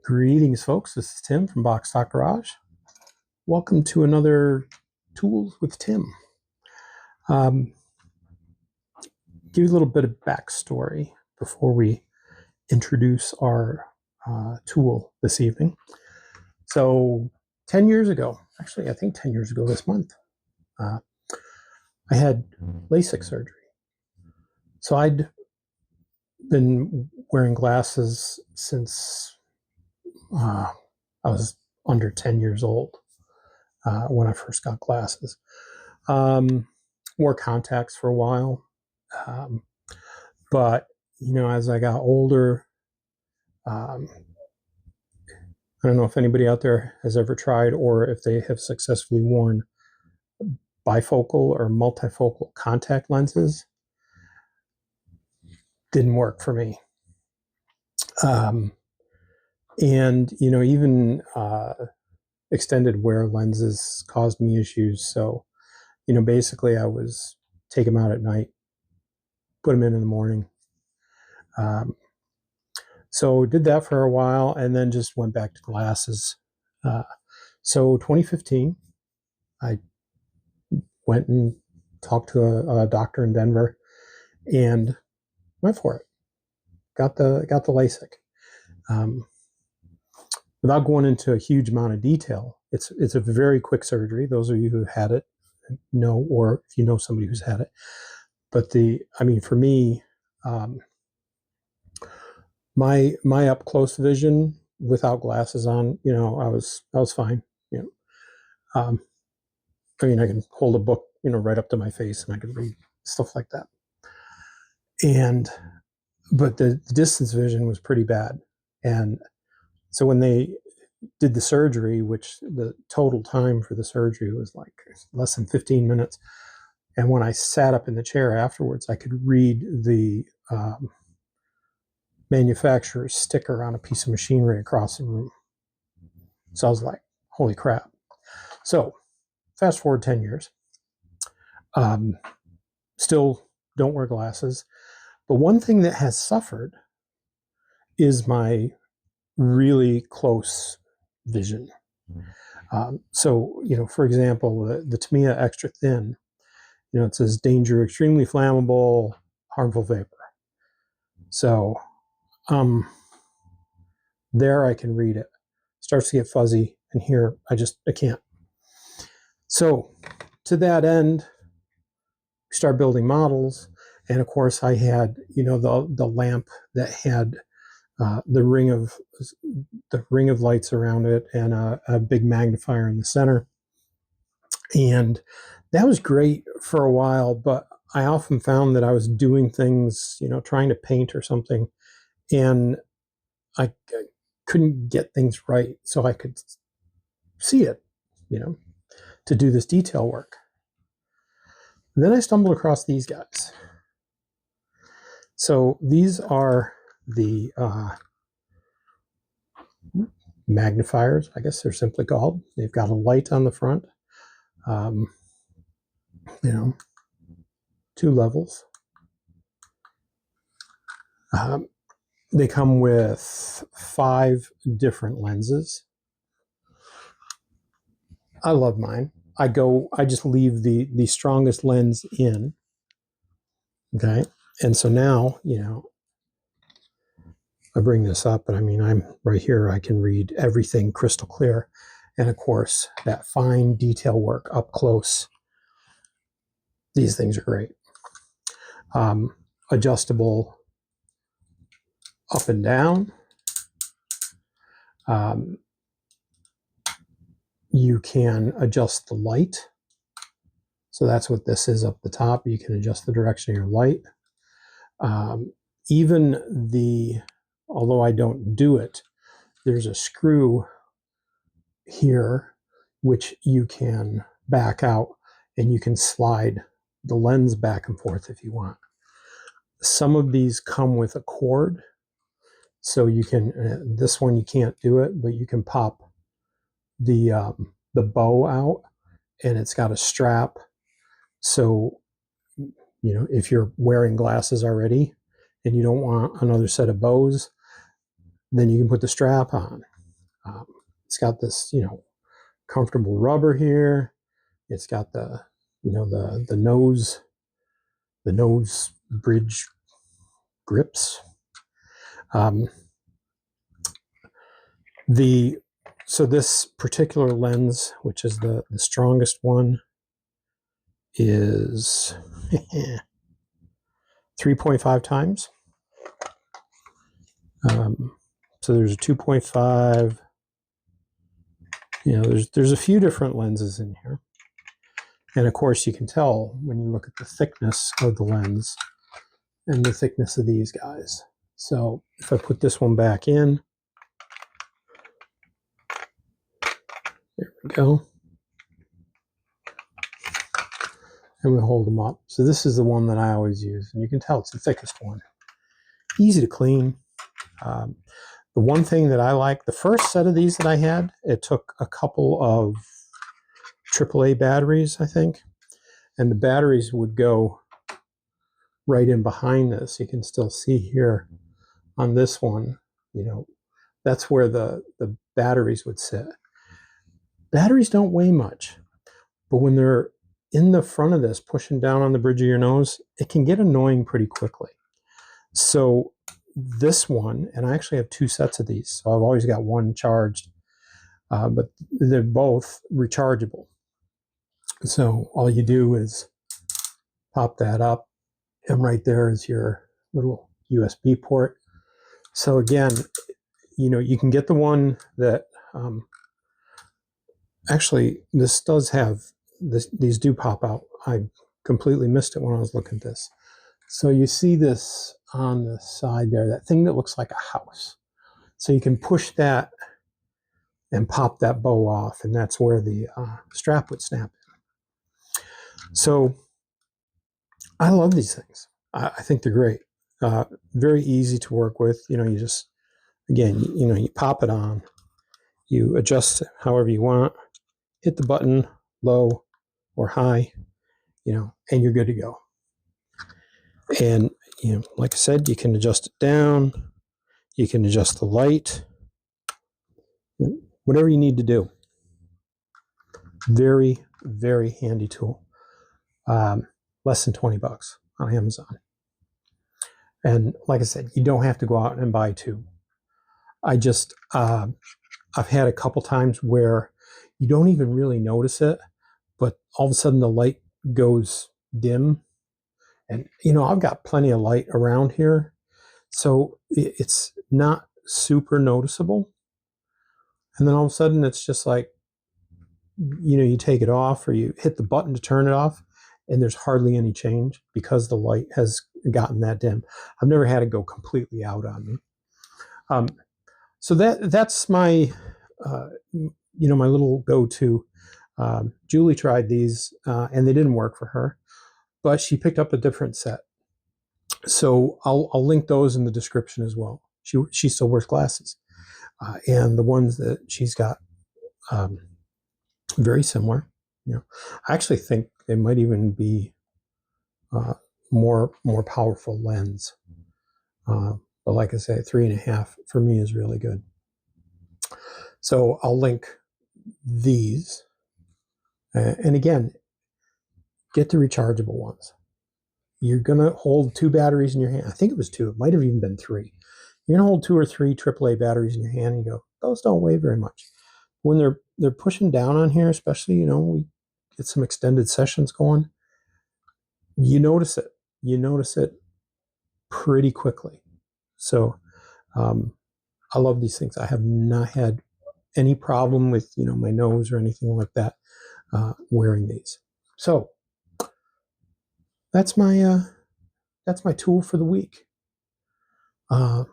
Greetings, folks. This is Tim from Box Talk Garage. Welcome to another Tools with Tim. Give you a little bit of backstory before we introduce our tool this evening. So 10 years ago, actually I think 10 years ago this month, I had Lasik surgery. So I'd been wearing glasses since I was under 10 years old when I first got glasses. Wore contacts for a while. But, as I got older, I don't know if anybody out there has ever tried or if they have successfully worn bifocal or multifocal contact lenses. Didn't work for me. And, even extended wear lenses caused me issues. So, basically I was take them out at night, put them in the morning. So did that for a while and then just went back to glasses. So 2015, I went and talked to a doctor in Denver and went for it. Got the Lasik. Without going into a huge amount of detail, it's a very quick surgery. Those of you who had it know, or if you know somebody who's had it. But for me, my up close vision without glasses on, I was fine. I can hold a book, right up to my face and I could read stuff like that. But the distance vision was pretty bad. And so when they did the surgery, which the total time for the surgery was like less than 15 minutes. And when I sat up in the chair afterwards, I could read the manufacturer's sticker on a piece of machinery across the room. So I was like, holy crap. So fast forward 10 years. Still don't wear glasses. But one thing that has suffered is my really close vision. So, for example, the Tamiya Extra Thin, it says danger, extremely flammable, harmful vapor. So there I can read it. Starts to get fuzzy, and here I can't. So to that end, we start building models, and of course I had, the lamp that had the ring of lights around it and a big magnifier in the center. And that was great for a while, but I often found that I was doing things, trying to paint or something, and I couldn't get things right so I could see it, to do this detail work. And then I stumbled across these guys. So these are the magnifiers, I guess they're simply called. They've got a light on the front, 2 levels. They come with 5 different lenses. I love mine. I just leave the strongest lens in. Okay. And so now, I bring this up, and I'm right here. I can read everything crystal clear. And of course, that fine detail work up close. These things are great. Adjustable up and down. You can adjust the light. So that's what this is up the top. You can adjust the direction of your light. Although I don't do it, there's a screw here which you can back out, and you can slide the lens back and forth if you want. Some of these come with a cord, so you can, this one you can't do it, but you can pop the bow out, and it's got a strap. So, if you're wearing glasses already and you don't want another set of bows, Then you can put the strap on. It's got this, comfortable rubber here. It's got the, the nose bridge grips. So this particular lens, which is the strongest one, is 3.5 times. So there's a 2.5. There's a few different lenses in here. And of course you can tell when you look at the thickness of the lens and the thickness of these guys. So if I put this one back in, there we go. And we hold them up. So this is the one that I always use. And you can tell it's the thickest one. Easy to clean. The one thing that I like, the first set of these that I had, it took a couple of AAA batteries, I think. And the batteries would go right in behind this. You can still see here on this one, that's where the batteries would sit. Batteries don't weigh much, but when they're in the front of this, pushing down on the bridge of your nose, it can get annoying pretty quickly. So this one, and I actually have two sets of these, so I've always got one charged, but they're both rechargeable. So all you do is pop that up, and right there is your little USB port. So again, you can get the one that, actually, this does have, these do pop out. I completely missed it when I was looking at this. So you see this on the side there, that thing that looks like a house. So you can push that and pop that bow off, and that's where the strap would snap in. So I love these things. I think they're great. Very easy to work with. You just, again, you pop it on, you adjust it however you want, hit the button low or high, and you're good to go. And, like I said, you can adjust it down, you can adjust the light, whatever you need to do. Very, very handy tool. Less than $20 on Amazon. And like I said, you don't have to go out and buy two. I've had a couple times where you don't even really notice it, but all of a sudden the light goes dim. And, I've got plenty of light around here, so it's not super noticeable. And then all of a sudden it's just like, you take it off or you hit the button to turn it off, and there's hardly any change because the light has gotten that dim. I've never had it go completely out on me. So that's my, my little go-to. Julie tried these, and they didn't work for her, but she picked up a different set. So I'll link those in the description as well. She still wears glasses, and the ones that she's got, very similar. I actually think they might even be more powerful lens. But like I say, 3.5 for me is really good. So I'll link these, and again, get the rechargeable ones. You're gonna hold 2 batteries in your hand. I think it was 2. It might have even been 3. You're gonna hold 2 or 3 AAA batteries in your hand, and you go, those don't weigh very much. When they're pushing down on here, especially, we get some extended sessions going, you notice it. You notice it pretty quickly. So I love these things. I have not had any problem with, my nose or anything like that wearing these. So that's my tool for the week. I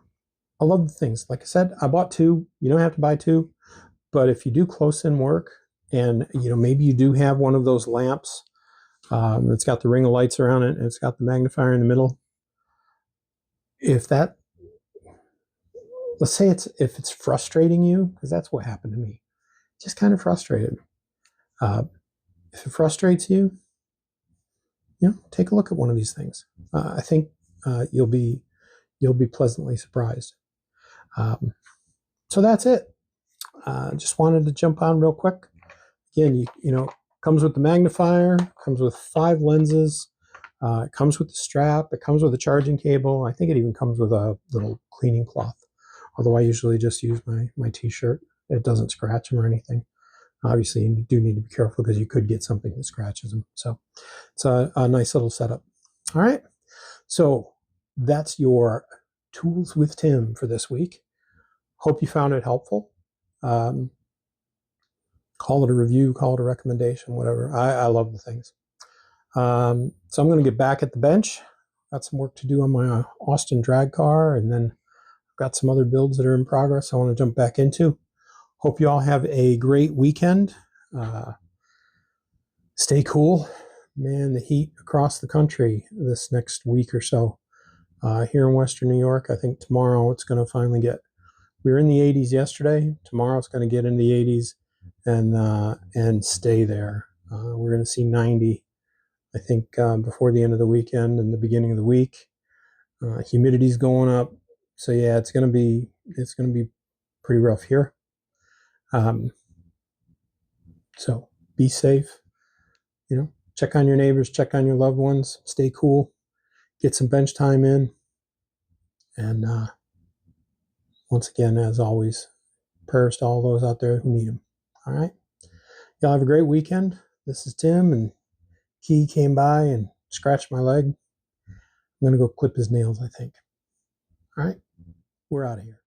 love the things. Like I said, I bought 2. You don't have to buy 2, but if you do close-in work, and maybe you do have one of those lamps that's got the ring of lights around it, and it's got the magnifier in the middle. Let's say if it's frustrating you, because that's what happened to me, just kind of frustrated. If it frustrates you, take a look at one of these things. I think you'll be pleasantly surprised. So that's it. Just wanted to jump on real quick. Again, comes with the magnifier, comes with 5 lenses, it comes with the strap, it comes with a charging cable. I think it even comes with a little cleaning cloth, although I usually just use my t-shirt. It doesn't scratch them or anything. Obviously, you do need to be careful because you could get something that scratches them. So it's a nice little setup. All right, so that's your Tools with Tim for this week. Hope you found it helpful. Call it a review, call it a recommendation, whatever. I love the things. So I'm going to get back at the bench. Got some work to do on my Austin drag car, and then I've got some other builds that are in progress I want to jump back into. Hope you all have a great weekend. Stay cool. Man, the heat across the country this next week or so. Here in Western New York, I think tomorrow it's going to finally get. We were in the 80s yesterday. Tomorrow it's going to get in the 80s and stay there. We're going to see 90, I think, before the end of the weekend and the beginning of the week. Humidity's going up, so yeah, it's going to be pretty rough here. So be safe. Check on your neighbors, check on your loved ones, stay cool, get some bench time in, and once again, as always, prayers to all those out there who need them. All right, y'all have a great weekend. This is Tim, and Key came by and scratched my leg. I'm gonna go clip his nails, I think. All right, we're out of here.